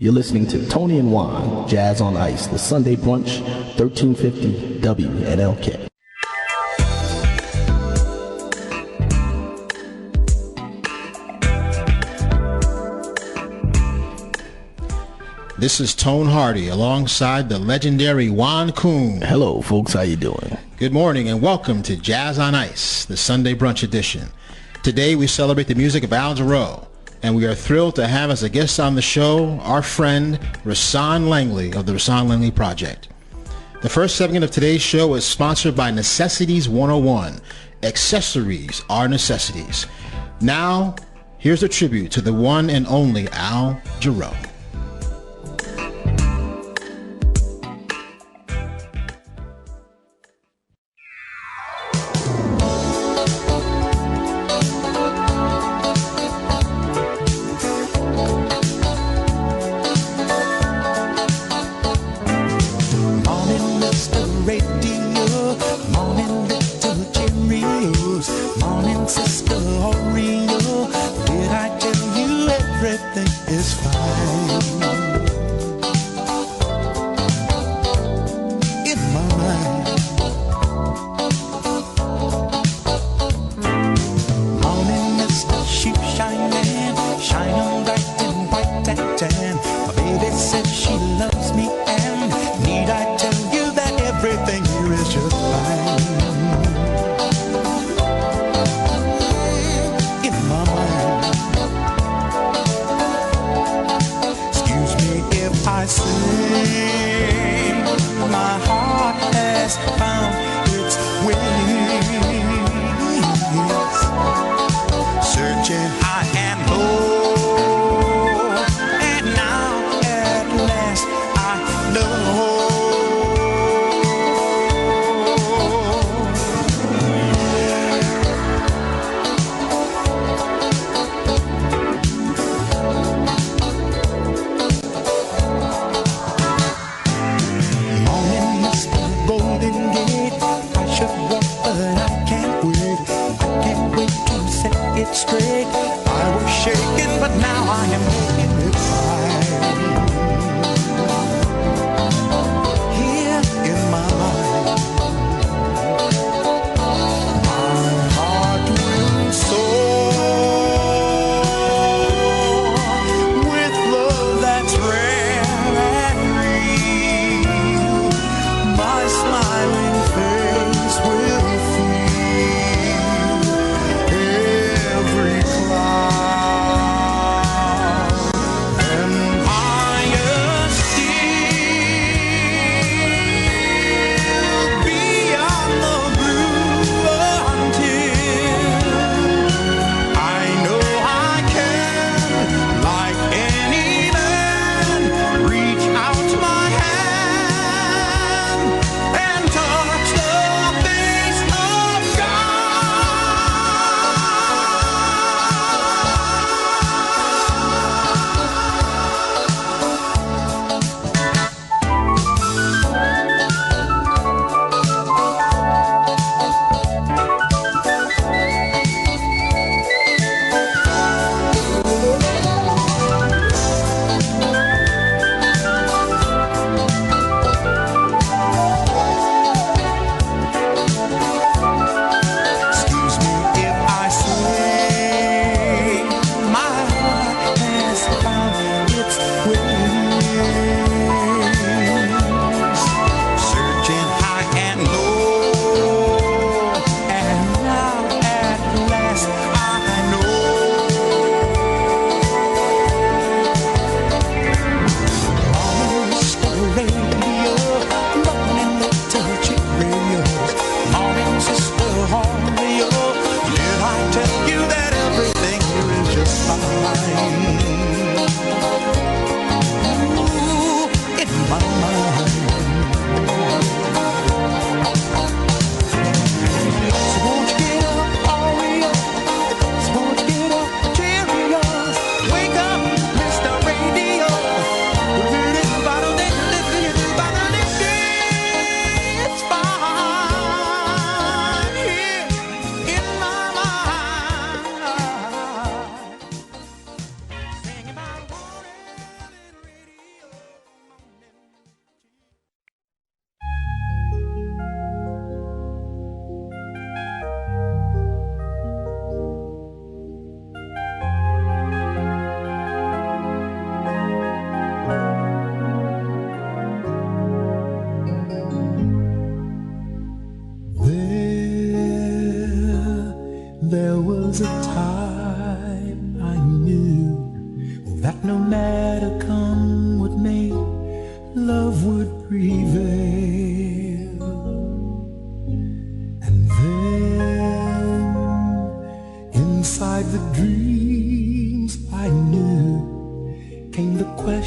You're listening to Tony and Juan, Jazz on Ice, the Sunday brunch, 1350 WNLK. This is Tone Hardy alongside the legendary Juan Coon. Hello, folks. How you doing? Good morning and welcome to Jazz on Ice, the Sunday brunch edition. Today we celebrate the music of Al Jarreau, and we are thrilled to have as a guest on the show our friend Rahsaan Langley of the Rahsaan Langley Project. The first segment of today's show is sponsored by Necessities 101. Accessories are necessities. Now, here's a tribute to the one and only Al Jarreau.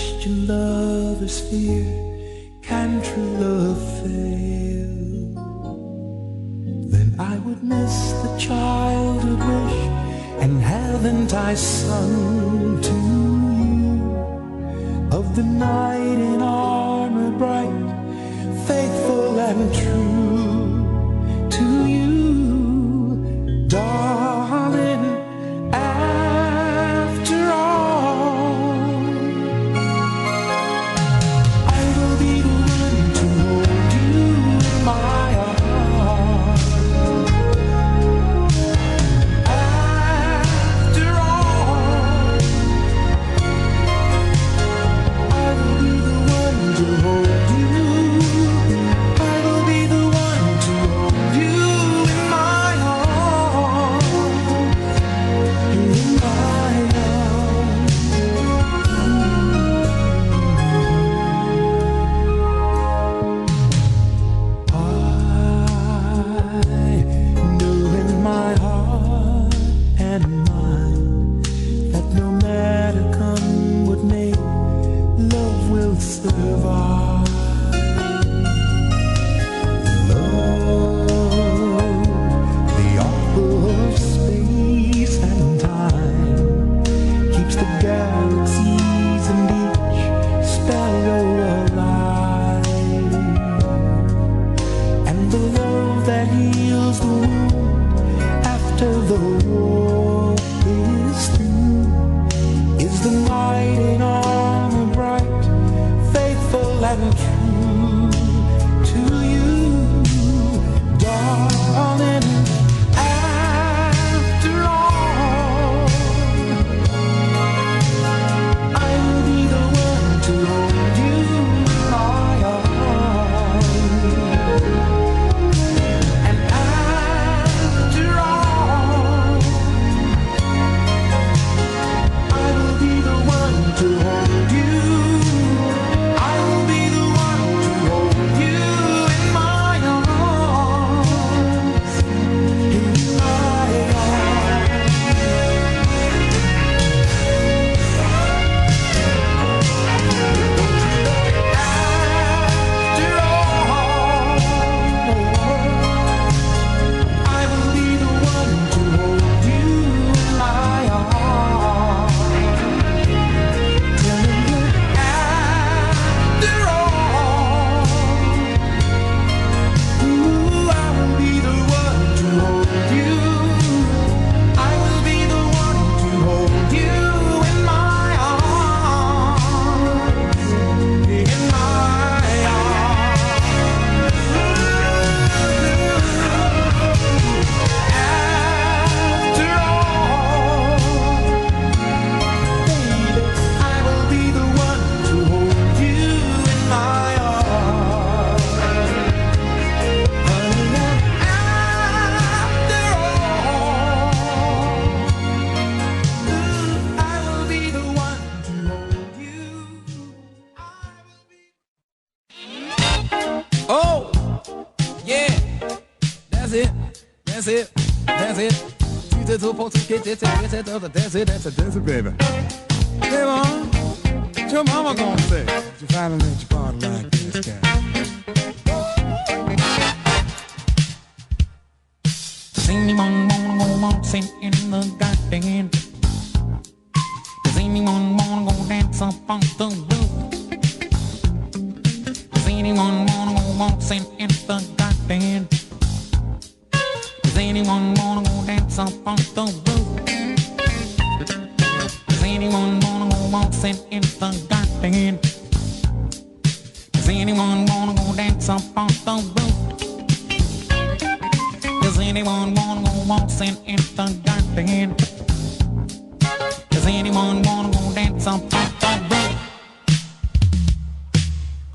question lover's fear, can true love fail? Then I would miss the childhood wish, and haven't I sung to you of the knight in armor bright, faithful and true to you, darling. After all, I will be the one to hold you in my arms. After all, I will be the one to hold you. I will be the one to hold you in my arms. In my arms. I know in my heart and mind that no matter come what may, love will survive. Love, the author of space and time, keeps the galaxies and each sparrow alive. And the love that heals the wound after the war is through is the knight in armor bright, faithful and true to you, darling. After all, I will be the one to hold you in my arms. And after all, I will be the one to hold you. I will be the one to hold you in my arms. In my arms. After all, I will be the one to hold you in my arms. Telling you, after all, ooh, I will be the one to hold you. I will be the one to hold you in my arms. In my arms. After all, baby, I will be the one to hold you in my arms. Honey, after all, I will be the one to hold you. I will be. Oh, yeah, that's it, that's it, that's it. That's it, baby. Hey, Mom, what your mama gonna say? You finally let your party like this guy. Does anyone wanna go waltzing in the garden? Does anyone wanna go dance up on the roof? Does anyone wanna go waltzing in the garden? Does anyone wanna go dance up on the roof? Does anyone wanna go waltzing in the garden? Does anyone wanna go dance up on the roof? Does anyone wanna go waltzing in the garden? Does anyone wanna go dance up on the roof?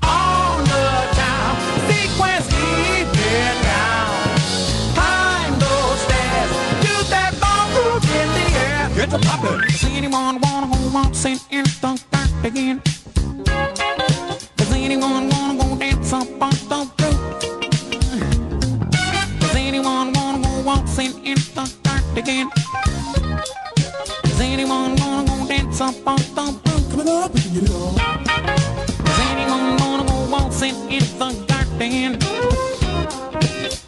On the town, sequence even down. Climb those stairs, do that ballroom in the air. Get the poppin'. Does anyone wanna go waltzing in the garden? Does anyone wanna go dance up on the roof? Does anyone wanna go waltzing in the garden? Does anyone wanna go dance up on the roof? Coming up, we can get it on. the garden.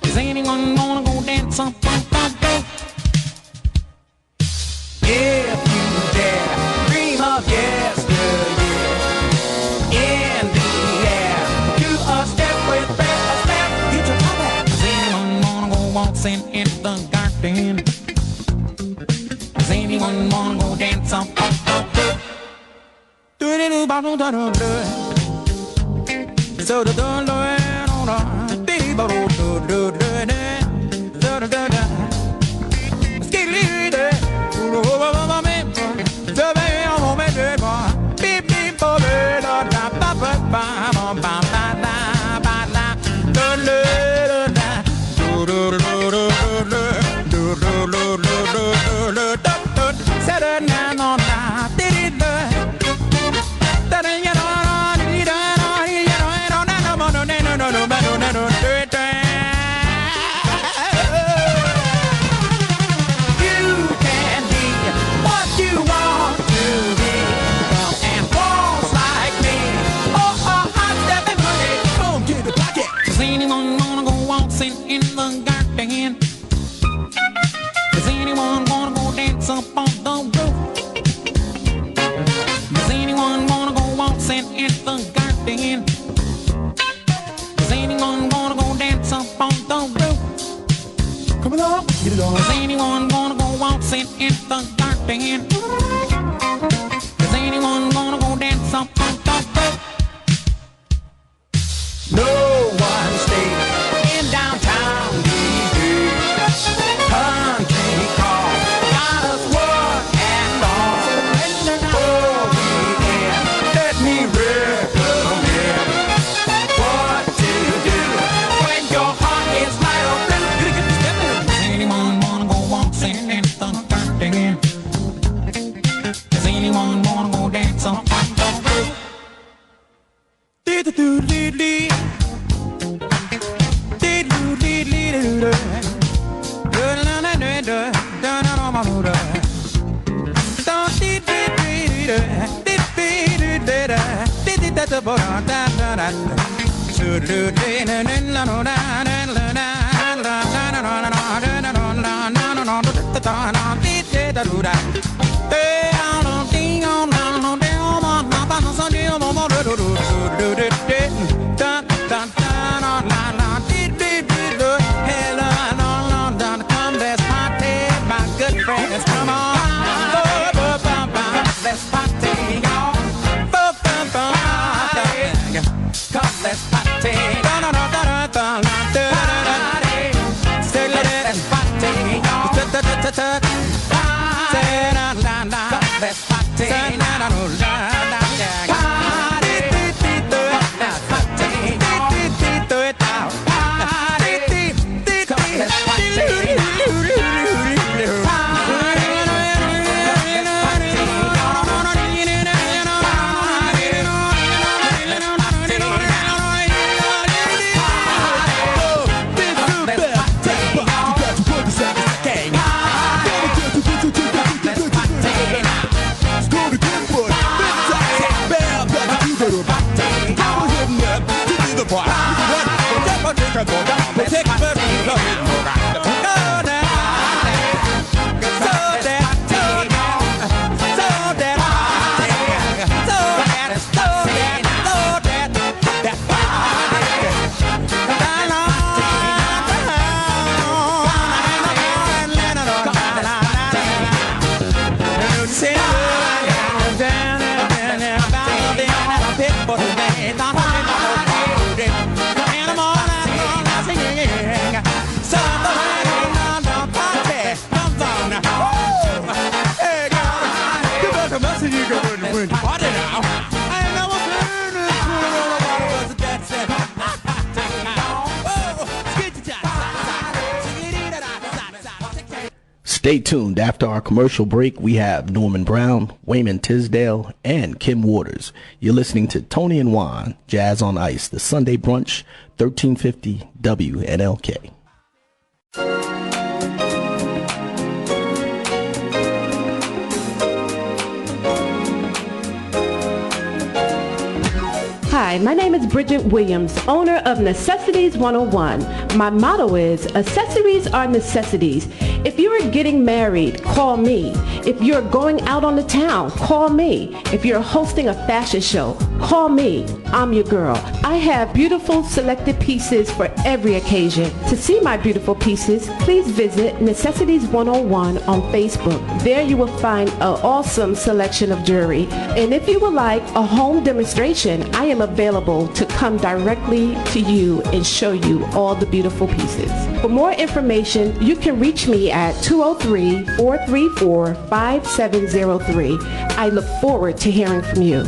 Is anyone gonna go dance up on the roof? If you dare dream of yesteryear, in the air, do a step with breath, a step, get your top back. Is anyone gonna go waltzing in the garden? Does anyone wanna go dance up on the roof? So the in the garden. Does anyone wanna go dance up on the roof? Does anyone wanna go waltzing in the garden? Does anyone wanna go dance up on the roof? Come along, get it on. Does anyone wanna go waltzing in the garden? Does anyone wanna go dance up on the roof? No one stayed in downtown D.C. Country call got us one and all. Oh, weekend, let me recommend what to do when your heart is light or blue. Does anyone wanna go waltzing in the garden? Does anyone wanna go dance up on the roof? Come on, let's party, y'all. Let's party. Let's Stay tuned. After our commercial break, we have Norman Brown, Wayman Tisdale, and Kim Waters. You're listening to Tony and Juan, Jazz on Ice, the Sunday brunch, 1350 WNLK. Hi, my name is Bridget Williams, owner of Necessities 101. My motto is, accessories are necessities. If you are getting married, call me. If you're going out on the town, call me. If you're hosting a fashion show, call me. I'm your girl. I have beautiful selected pieces for every occasion. To see my beautiful pieces, please visit Necessities 101 on Facebook. There you will find an awesome selection of jewelry. And if you would like a home demonstration, I am available to come directly to you and show you all the beautiful pieces. For more information, you can reach me at 203-434-5703. I look forward to hearing from you.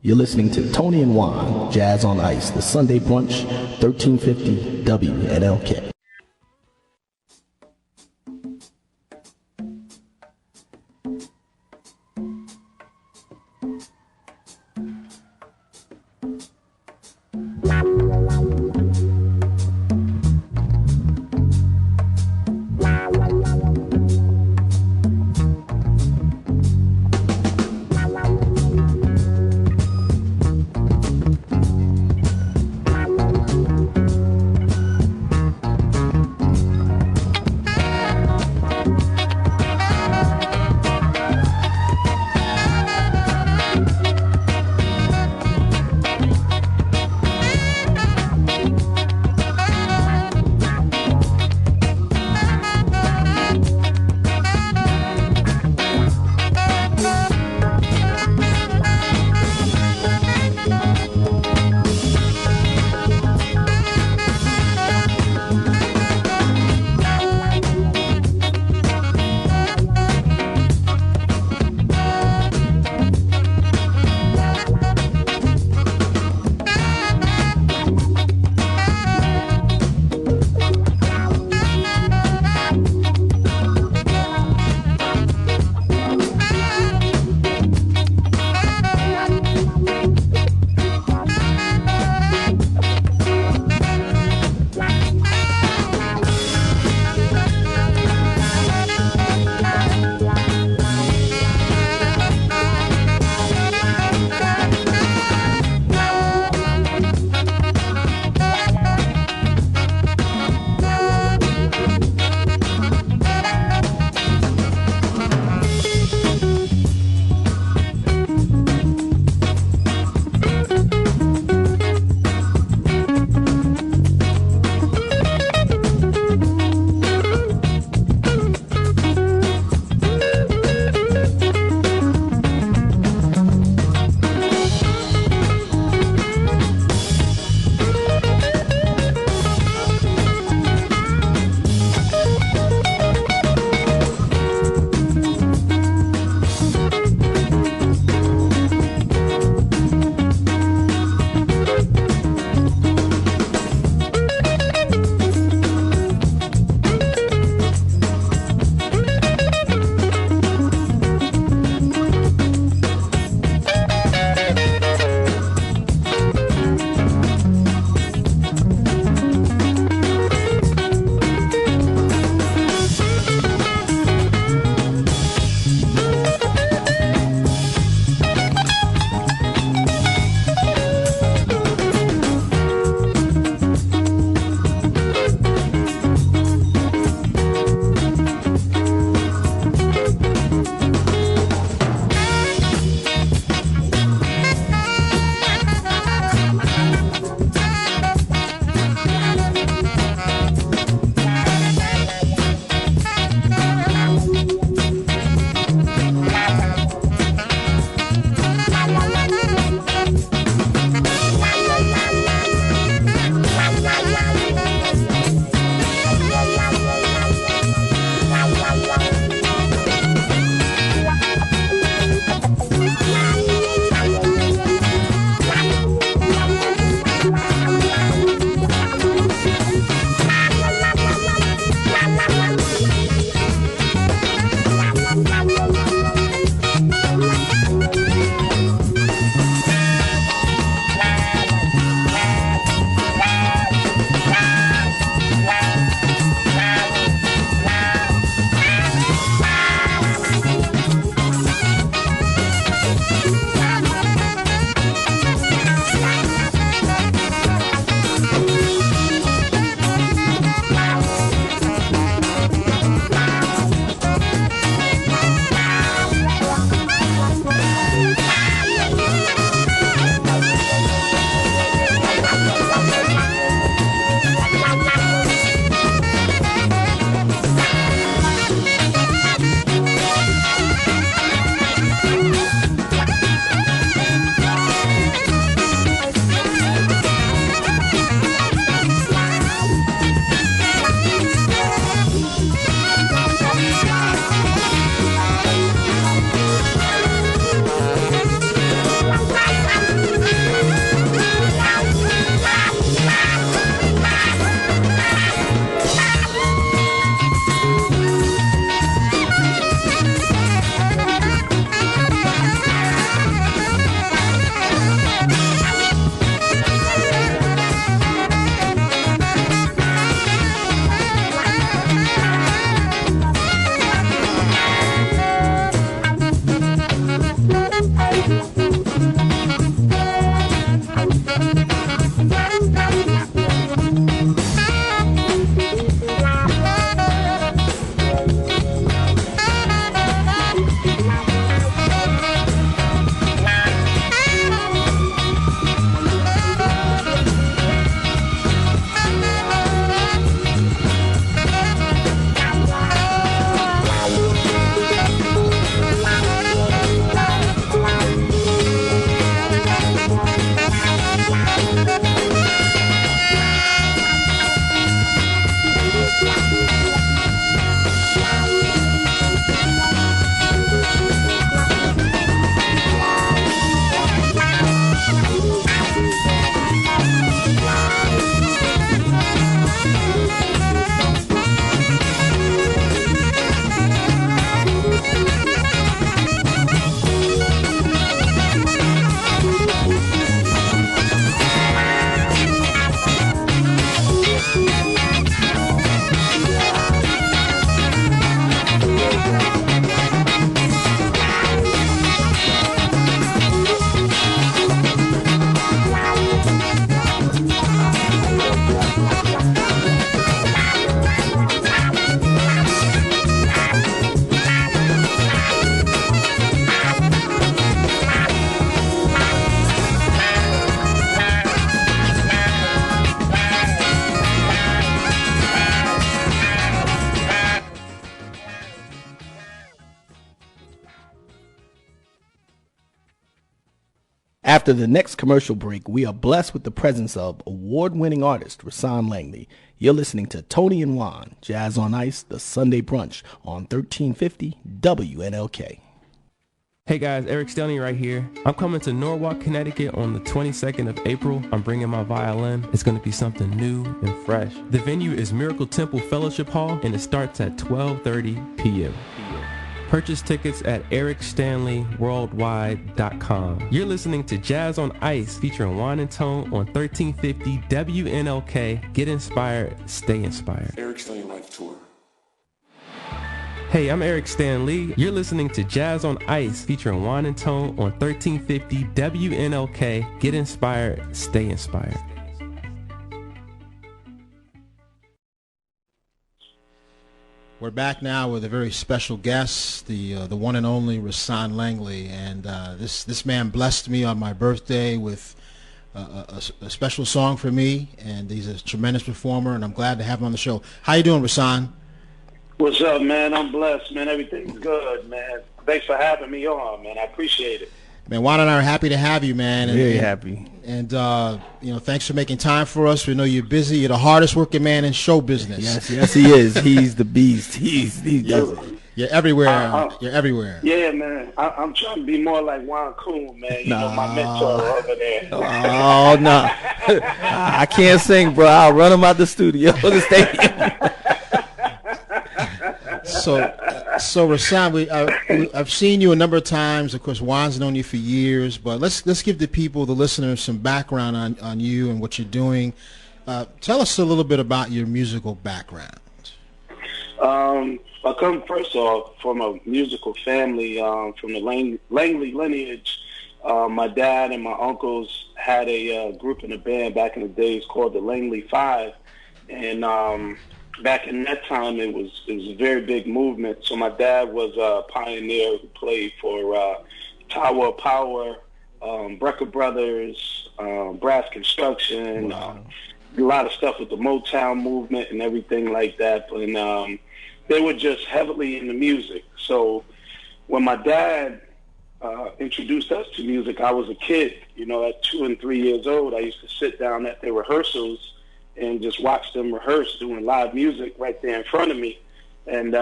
You're listening to Tony and Juan, Jazz on Ice, the Sunday brunch, 1350 WNLK. After the next commercial break, we are blessed with the presence of award-winning artist Rahsaan Langley. You're listening to Tony and Juan, Jazz on Ice, the Sunday brunch on 1350 WNLK. Hey guys, Eric Stanley right here. I'm coming to Norwalk, Connecticut on the 22nd of April. I'm bringing my violin. It's going to be something new and fresh. The venue is Miracle Temple Fellowship Hall, and it starts at 12:30 p.m. Purchase tickets at ericstanleyworldwide.com. You're listening to Jazz on Ice featuring Juan and Tone on 1350 WNLK. Get inspired, stay inspired. Eric Stanley Life Tour. Hey, I'm Eric Stanley. You're listening to Jazz on Ice featuring Juan and Tone on 1350 WNLK. Get inspired, stay inspired. We're back now with a very special guest, the one and only Rahsaan Langley, and this man blessed me on my birthday with a special song for me, and he's a tremendous performer, and I'm glad to have him on the show. How you doing, Rahsaan? What's up, man? I'm blessed, man. Everything's good, man. Thanks for having me on, man. I appreciate it. Man, Juan and I are happy to have you, man. Very happy. And, thanks for making time for us. We know you're busy. You're the hardest working man in show business. Yes, he is. He's the beast. He does it. You're everywhere. You're everywhere. Yeah, man. I'm trying to be more like Juan Coon, man. You know, my mentor over there. Oh, no. I can't sing, bro. I'll run him out the studio, the stadium. So Rahsaan, I've seen you a number of times. Of course, Juan's known you for years, but let's give the people, the listeners, some background on you and what you're doing. Tell us a little bit about your musical background. I come first off from a musical family, from the Langley lineage. My dad and my uncles had a group in a band back in the days called the Langley Five, and back in that time, it was a very big movement. So my dad was a pioneer who played for Tower of Power, Brecker Brothers, Brass Construction, a lot of stuff with the Motown movement and everything like that. And they were just heavily into music. So when my dad introduced us to music, I was a kid. You know, at 2 and 3 years old, I used to sit down at their rehearsals and just watch them rehearse doing live music right there in front of me. And,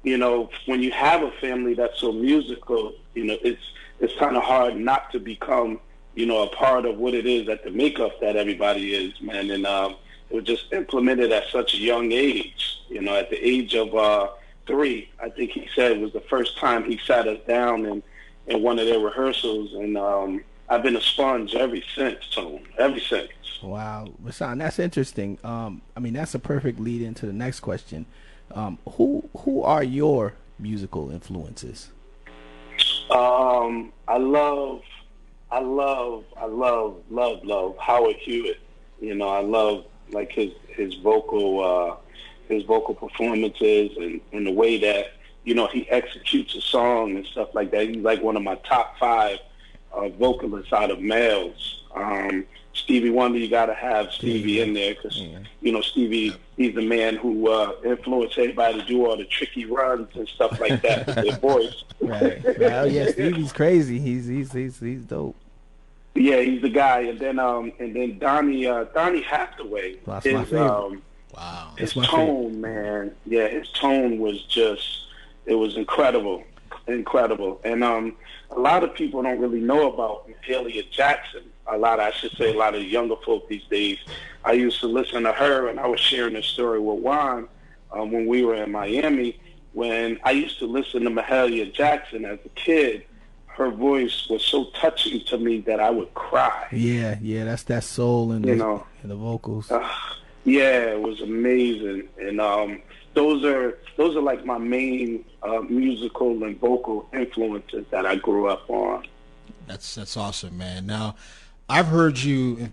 when you have a family that's so musical, it's kind of hard not to become, a part of what it is at the makeup that everybody is, man. And it was just implemented at such a young age, at the age of 3, I think he said was the first time he sat us down in one of their rehearsals. And I've been a sponge ever since, Tone, ever since. Wow, Rahsaan, that's interesting. That's a perfect lead into the next question. Who are your musical influences? I love Howard Hewitt. I love like his vocal performances and the way that he executes a song and stuff like that. He's like one of my top 5 vocalists out of males. Stevie Wonder, you got to have Stevie in there because, Stevie, he's the man who influenced everybody to do all the tricky runs and stuff like that with their voice. Right. Well, yeah, Stevie's crazy. He's dope. Yeah, he's the guy. And then Donnie Hathaway. That's my favorite. Wow. His tone, man. Yeah, his tone was it was incredible. And a lot of people don't really know about Mahalia Jackson. A lot of younger folk these days. I used to listen to her, and I was sharing this story with Juan when we were in Miami. When I used to listen to Mahalia Jackson as a kid, her voice was so touching to me that I would cry. Yeah, that's that soul in the vocals. Yeah, it was amazing, and those are like my main musical and vocal influences that I grew up on. That's awesome, man. Now, I've heard you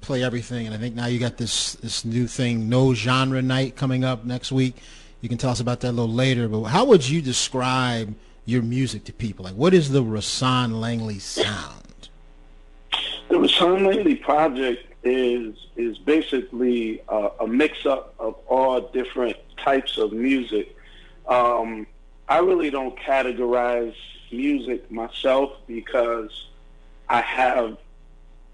play everything, and I think now you got this new thing, No Genre Night, coming up next week. You can tell us about that a little later, but how would you describe your music to people? Like, what is the Rahsaan Langley sound? The Rahsaan Langley project is basically a mix-up of all different types of music. I really don't categorize music myself because I have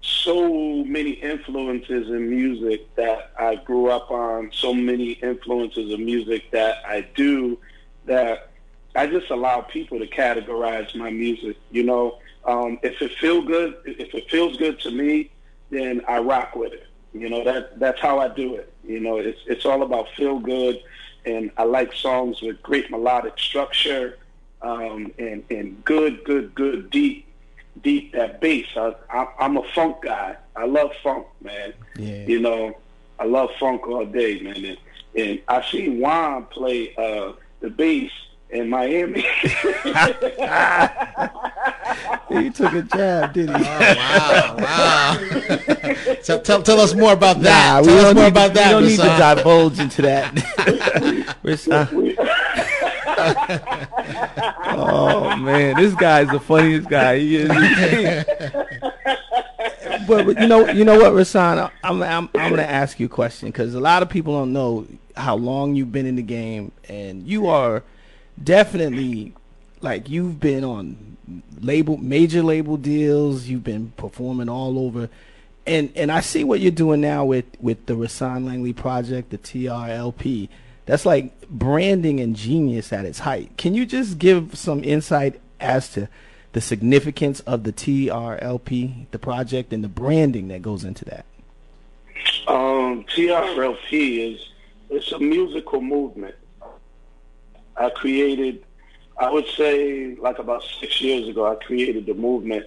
so many influences in music that I grew up on, so many influences of music that I do, that I just allow people to categorize my music. You know, if it feels good to me, then I rock with it. You know, that's how I do it. You know, it's all about feel good, and I like songs with great melodic structure, and good deep that bass. I'm a funk guy. I love funk, man. Yeah. You know, I love funk all day, man. And I seen Juan play the bass in Miami. He took a jab, did he? Oh, wow. So tell us more about that. We Tell us don't more need about that. We don't need to Rahsaan. divulge into that. Oh man, this guy's the funniest guy. He is. But you know what, Rahsaan? I'm gonna ask you a question, because a lot of people don't know how long you've been in the game, and you are definitely, like, you've been on major label deals. You've been performing all over, and I see what you're doing now with the Rahsaan Langley project, the TRLP. That's like branding and genius at its height. Can you just give some insight as to the significance of the TRLP, the project, and the branding that goes into that? TRLP it's a musical movement. I would say, like about 6 years ago, I created the movement.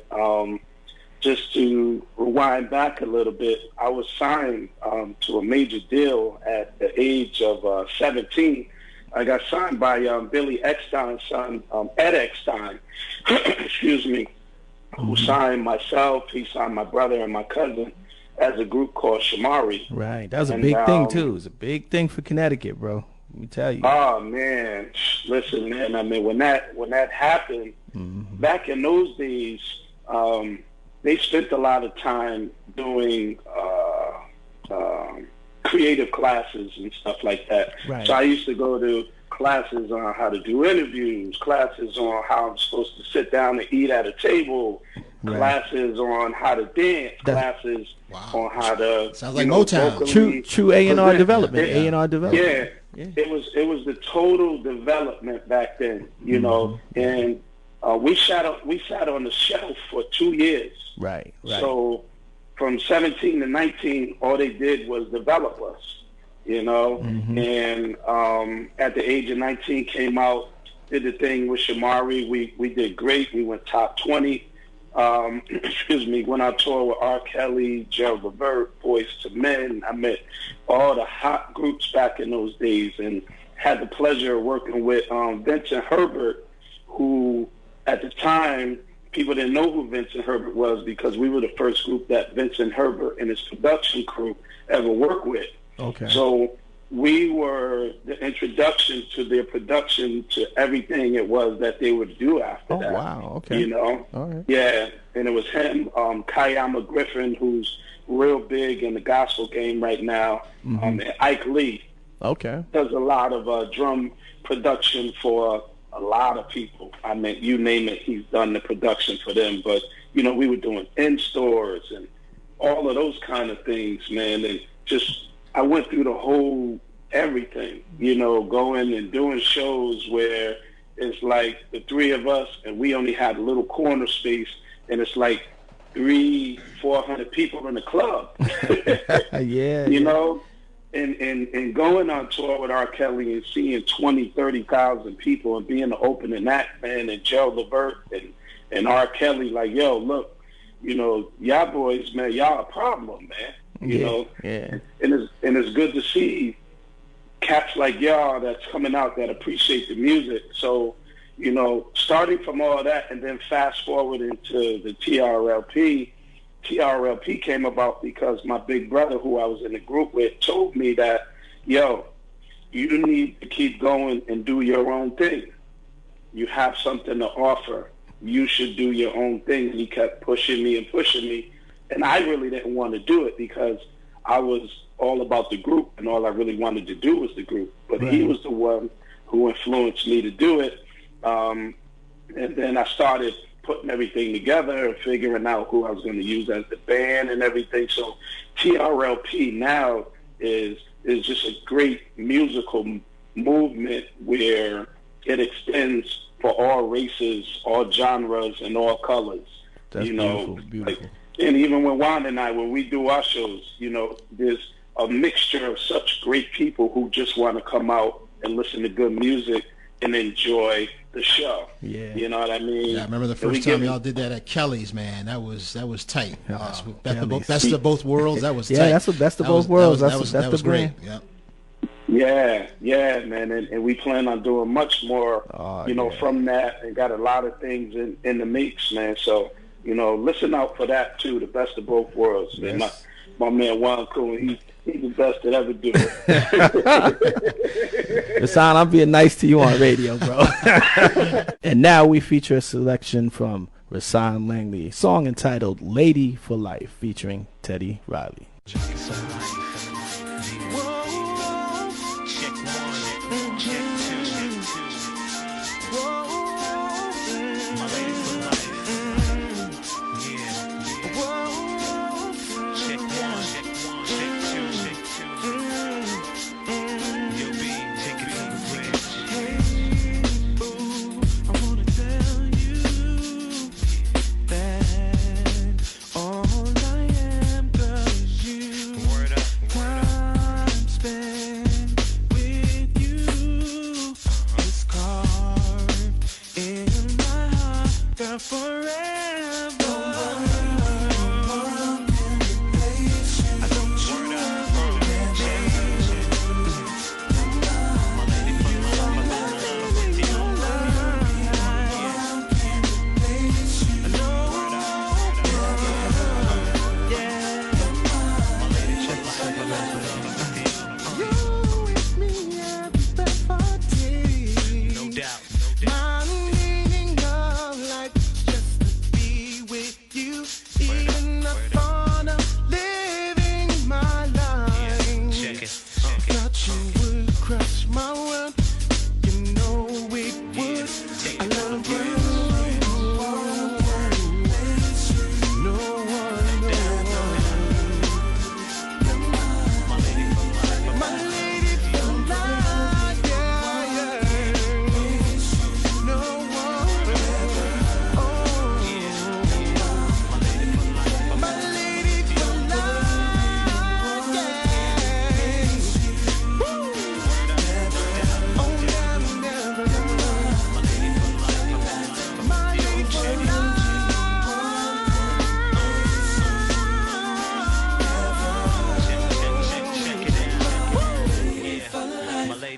Just to rewind back a little bit, I was signed to a major deal at the age of 17. I got signed by Billy Eckstein's son, Ed Eckstein, excuse me, who signed myself. He signed my brother and my cousin as a group called Shamari. Right, that was a big thing too. It was a big thing for Connecticut, bro. Let me tell you. Oh man, listen, man. I mean, when that happened, back in those days, they spent a lot of time doing creative classes and stuff like that. Right. So I used to go to classes on how to do interviews, classes on how I'm supposed to sit down and eat at a table, classes on how to dance, classes on how to sounds like Motown. True A&R development. A&R development. Yeah. It was the total development back then, you know, and we sat on the shelf for 2 years. Right. So from 17 to 19, all they did was develop us, you know. And at the age of 19, came out, did the thing with Shamari. We did great. We went top 20. Excuse me. Went on tour with R. Kelly, Gerald Levert, Boys to Men. I met all the hot groups back in those days, and had the pleasure of working with Vincent Herbert, who at the time, people didn't know who Vincent Herbert was, because we were the first group that Vincent Herbert and his production crew ever worked with. Okay. So we were the introduction to their production, to everything it was that they would do after that. Oh, wow. Okay. You know? All right. Yeah. And it was him, Kayama Griffin, who's real big in the gospel game right now, and Ike Lee. Okay. Does a lot of drum production for a lot of people. I mean, you name it, he's done the production for them. But, you know, we were doing in-stores and all of those kind of things, man. And just, I went through the whole everything, you know, going and doing shows where it's like the three of us and we only had a little corner space, and it's like 300-400 people in the club. Yeah. You know? And going on tour with R. Kelly and seeing 20,000-30,000 people and being the opening act, man, and Gerald Levert and R. Kelly, like, yo, look, you know, y'all boys, man, y'all a problem, man. You know? Yeah. And it's good to see cats like y'all that's coming out that appreciate the music. So, you know, starting from all that and then fast forward into the TRLP. TRLP came about because my big brother, who I was in the group with, told me that, yo, you need to keep going and do your own thing. You have something to offer. You should do your own thing. And he kept pushing me. And I really didn't want to do it because I was all about the group, and all I really wanted to do was the group. But he was the one who influenced me to do it. And then I started putting everything together and figuring out who I was going to use as the band and everything. So TRLP now is just a great musical movement where it extends for all races, all genres, and all colors. That's beautiful. Like, and even when Juan and I, when we do our shows, there's a mixture of such great people who just want to come out and listen to good music and enjoy the show. Yeah. You know what I mean? Yeah, I remember the first time y'all did that at Kelly's, man. That was tight. Best of both worlds. That was tight. Yeah, that's the best of both worlds. That's the great. brand. Yeah, man. And we plan on doing much more, from that, and got a lot of things in the mix, man. So, listen out for that too, the best of both worlds. Yes. Man, my man Juan Coon, he's the best that ever do it. Rahsaan, I'm being nice to you on radio, bro. And now we feature a selection from Rahsaan Langley, a song entitled Lady for Life, featuring Teddy Riley.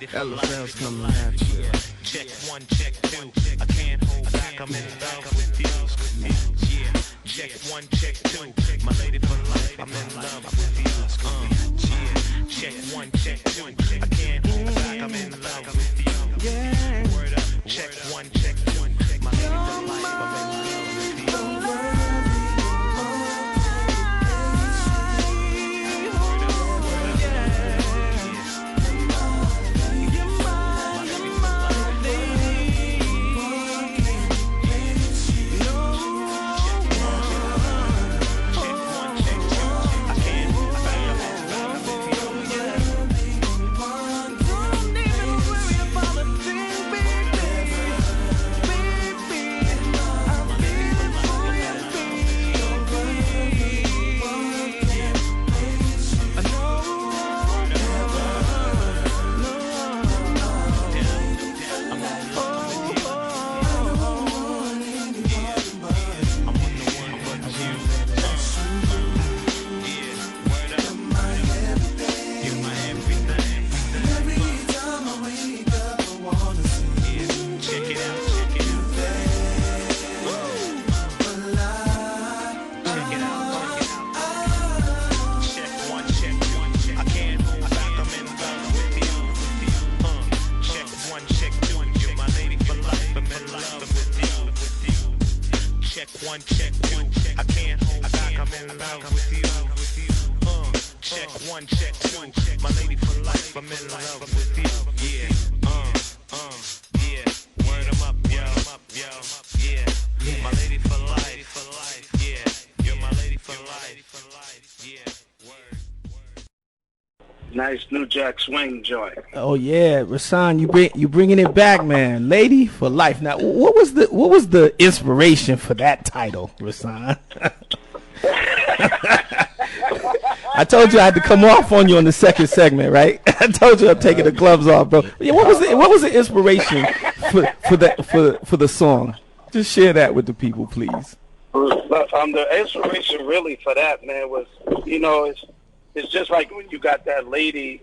LFL's coming at you. Check one, check two. I can't hold back. I'm in love with you. Yeah. Check one, check two. My lady for life. I'm in love with you. Yeah. Check one, check two. I can't hold back. I'm in love with you. Yeah. Word up. Check one, check two. My lady for life. I'm in love with you. One, check two. I can't hold back. I'm in love with you. Check one, check two. My lady for life. I'm in love with you. Yeah. Yeah. Word 'em up, yo. Yeah. My lady for Nice New Jack Swing joint. Oh yeah, Rahsaan, you bringing it back, man. Lady for Life. Now, what was the inspiration for that title, Rahsaan? I told you I had to come off on you on the second segment, right? I told you I'm taking the gloves off, bro. Yeah, what was the inspiration for the song? Just share that with the people, please. The inspiration really for that, man, was, it's just like when you got that lady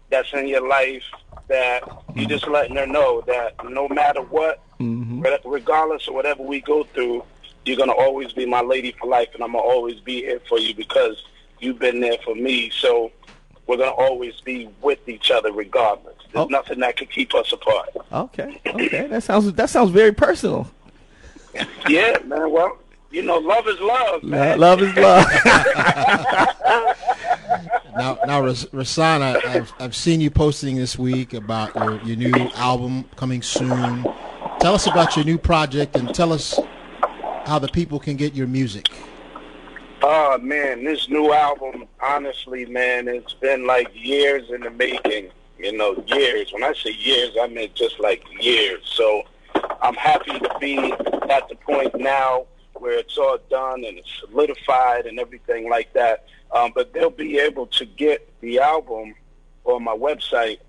that's in your life that you just letting her know that no matter what, regardless of whatever we go through, you're going to always be my lady for life, and I'm going to always be here for you because you've been there for me. So we're going to always be with each other regardless. There's nothing that could keep us apart. Okay. That sounds very personal. Yeah, man. Well, love is love, man. Love is love. Now, Rahsaan, I've seen you posting this week about your new album coming soon. Tell us about your new project and tell us how the people can get your music. Oh, man, this new album, honestly, man, it's been like years in the making. Years. When I say years, I mean just like years. So I'm happy to be at the point now where it's all done and it's solidified and everything like that. But they'll be able to get the album on my website.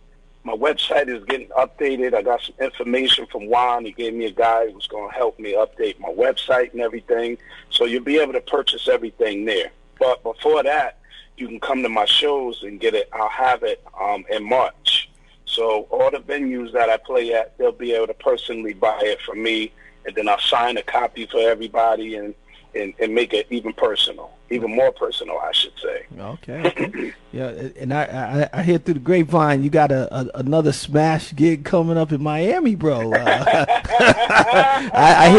My website is getting updated. I got some information from Juan. He gave me a guy who's going to help me update my website and everything. So you'll be able to purchase everything there. But before that, you can come to my shows and get it. I'll have it in March. So all the venues that I play at, they'll be able to personally buy it from me. And then I'll sign a copy for everybody and make it even more personal, I should say. Okay. Yeah, and I hear through the grapevine you got another smash gig coming up in Miami, bro. I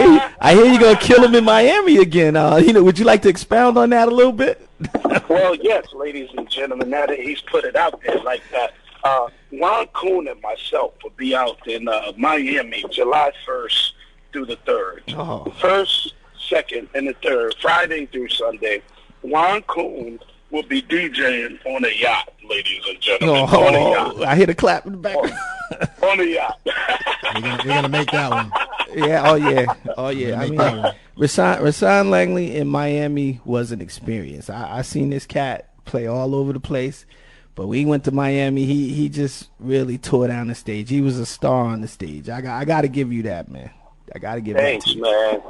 hear you gonna kill him in Miami again. Would you like to expound on that a little bit? Well, yes, ladies and gentlemen, now that he's put it out there like that, Juan, Coon, and myself will be out in Miami July 1st through the 3rd. Oh. 1st, 2nd, and the 3rd, Friday through Sunday. Juan Coon will be DJing on a yacht, ladies and gentlemen. On a yacht. I hear the clap in the back. On a yacht. We're gonna make that one. Yeah, oh yeah. I mean, Rahsaan Langley in Miami was an experience. I seen this cat play all over the place, but when he went to Miami, he just really tore down the stage. He was a star on the stage. I got to give you that, man. I got to give Thanks, that to you. man.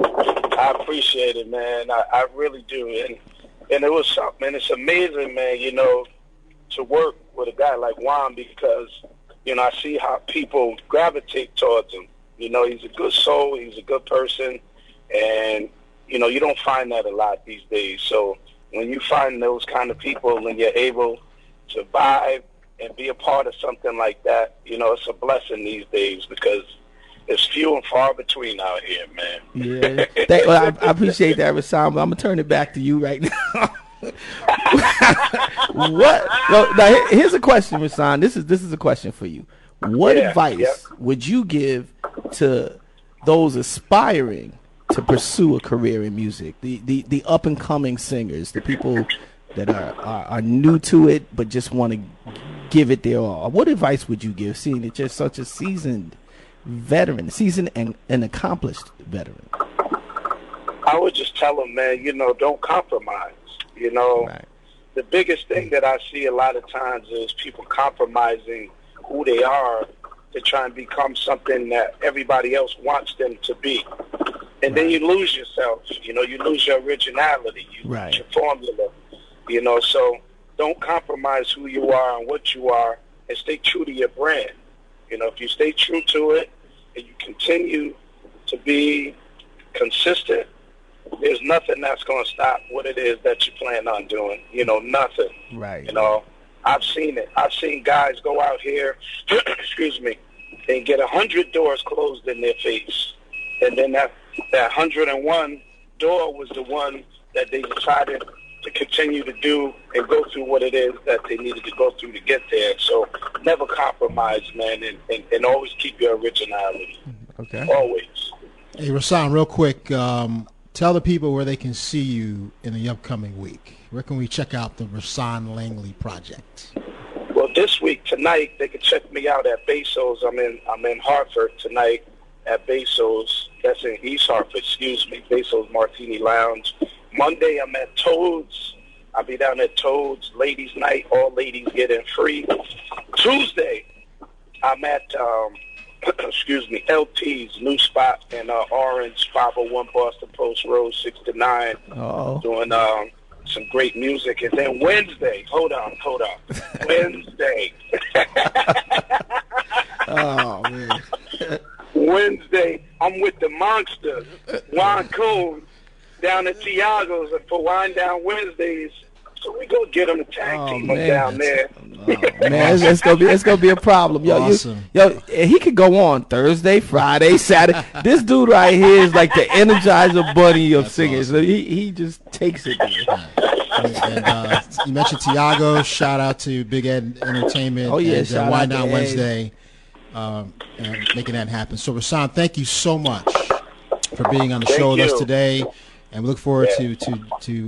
I appreciate it, man. I really do. And it was something. It's amazing, man, to work with a guy like Juan because, I see how people gravitate towards him. He's a good soul. He's a good person. And, you don't find that a lot these days. So when you find those kind of people and you're able to vibe and be a part of something like that, it's a blessing these days because it's few and far between out here, man. Yeah, I appreciate that, Rahsaan. But I'm gonna turn it back to you right now. What? Now, here's a question, Rahsaan. This is a question for you. What advice would you give to those aspiring to pursue a career in music? The up and coming singers, the people that are new to it but just want to give it their all. What advice would you give, seeing that you're such a seasoned and accomplished veteran? I would just tell them, man, don't compromise. Right. The biggest thing that I see a lot of times is people compromising who they are to try and become something that everybody else wants them to be. And then you lose yourself. You lose your originality. You lose your formula. So don't compromise who you are and what you are and stay true to your brand. If you stay true to it and you continue to be consistent, there's nothing that's going to stop what it is that you plan on doing. Nothing. Right. I've seen it. I've seen guys go out here, excuse me, and get 100 doors closed in their face. And then that 101 door was the one that they decided to continue to do and go through what it is that they needed to go through to get there. So never compromise, man, and always keep your originality. Okay. Always. Hey, Rahsaan, real quick, tell the people where they can see you in the upcoming week. Where can we check out the Rahsaan Langley project? Well, This week, tonight, they can check me out at Bezos. I'm in Hartford tonight at Bezos. That's in East Hartford, excuse me, Bezos Martini Lounge. Monday, I'm at Toad's. I'll be down at Toad's Ladies Night. All ladies get in free. Tuesday, I'm at, excuse me, LT's new spot in Orange, 501 Boston Post Road, 6 to 9. Oh. Doing some great music. And then Wednesday, hold on. Wednesday. Oh, man. Wednesday, I'm with the monsters, Juan, Coon, down at Tiago's for Wind Down Wednesdays. So we go get them a tag team up down there. Man, it's gonna be a problem. Yo, Awesome. He could go on Thursday, Friday, Saturday. This dude right here is like the Energizer Bunny of singers. awesome. So he just takes it. And you mentioned Tiago. Shout out to Big Ed Entertainment. Oh, yeah, and, shout Wind out to Down Ed. Wednesday, and making that happen. So, Rahsaan, thank you so much for being on the show with us you. today, and we look forward to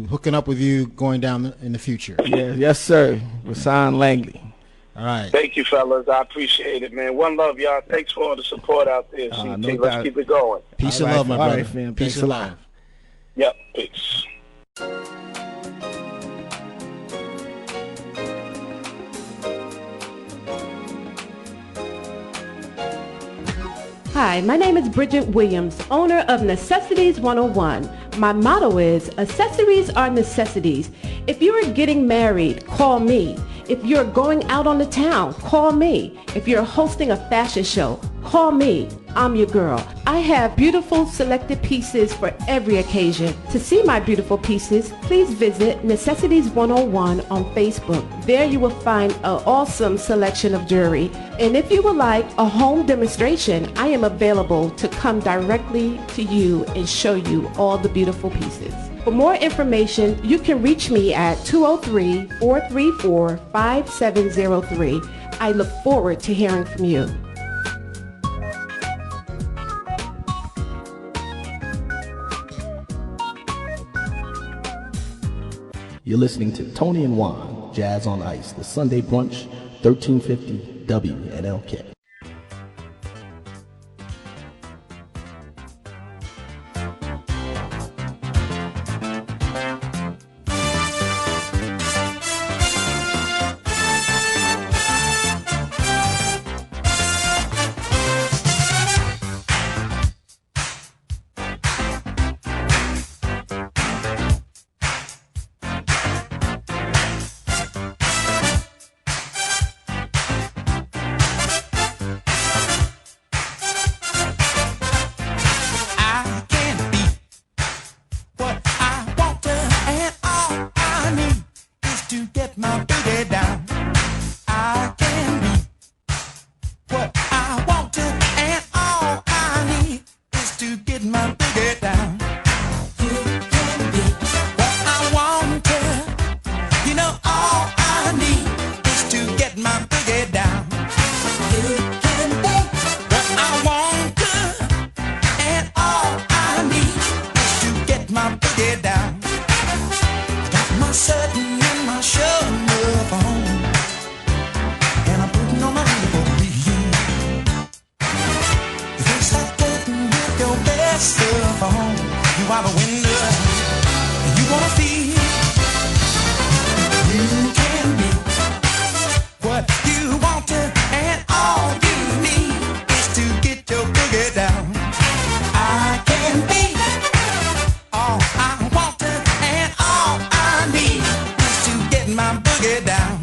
hooking up with you going down in the future. Yeah, yes, sir. Rahsaan Langley. All right. Thank you, fellas. I appreciate it, man. One love, y'all. Thanks for all the support out there, CT. no Let's doubt. keep it going. Peace All and right, love, my all brother. right, fam. Peace Thanks and a lot. love. Yep, peace. Hi, my name is Bridget Williams, owner of Necessities 101. My motto is, accessories are necessities. If you are getting married, call me. If you're going out on the town, call me. If you're hosting a fashion show, call me. I'm your girl. I have beautiful selected pieces for every occasion. To see my beautiful pieces, please visit Necessities 101 on Facebook. There you will find an awesome selection of jewelry. And if you would like a home demonstration, I am available to come directly to you and show you all the beautiful pieces. For more information, you can reach me at 203-434-5703. I look forward to hearing from you. You're listening to Tony and Juan, Jazz on Ice, the Sunday brunch, 1350 WNLK. I can't be what I want to, and all I need is to get my booty down. I can be what I want to, and all I need is to get my booty down. You can be what I want to, you know all I need is to get my booty down. You can be what I want to. And all I need is to get my boogie down. Got my sudden and my showing up on, and I'm putting on my hoodie for me. You think like getting with your best stuff on? You out the window, and you wanna feel. You can be what you want to, and all you need is to get your boogie down. I can be all I want to, and all I need is to get my boogie down.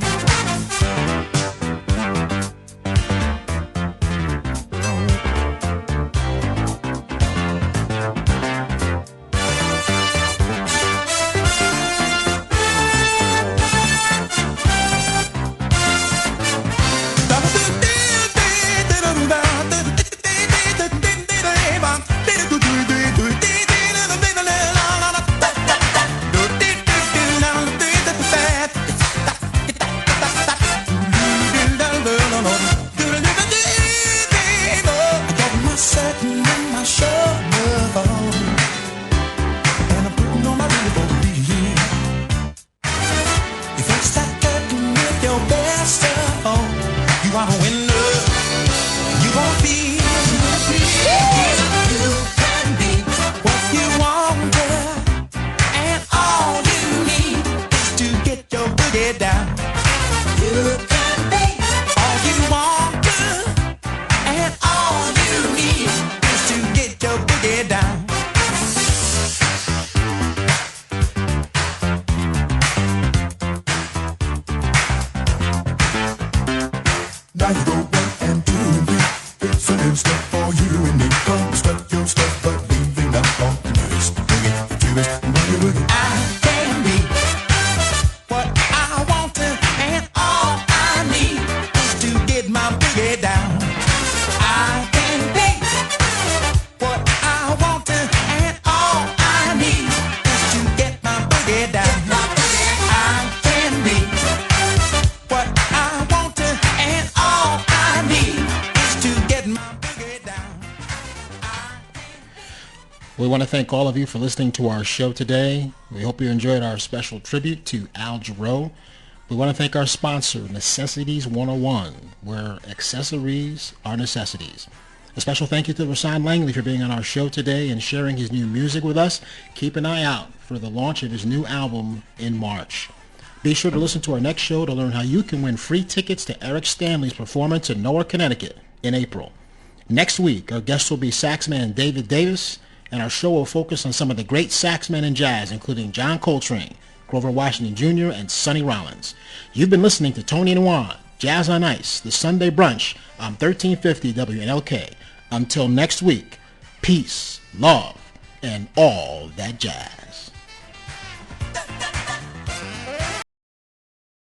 We want to thank all of you for listening to our show today. We hope you enjoyed our special tribute to Al Jarreau. We want to thank our sponsor, Necessities 101, where accessories are necessities. A special thank you to Rahsaan Langley for being on our show today and sharing his new music with us. Keep an eye out for the launch of his new album in March. Be sure to listen to our next show to learn how you can win free tickets to Eric Stanley's performance in Newark, Connecticut in April. Next week, our guest will be saxman David Davis, and our show will focus on some of the great saxmen in jazz, including John Coltrane, Grover Washington Jr., and Sonny Rollins. You've been listening to Tony and Juan, Jazz on Ice, the Sunday Brunch on 1350 WNLK. Until next week, peace, love, and all that jazz.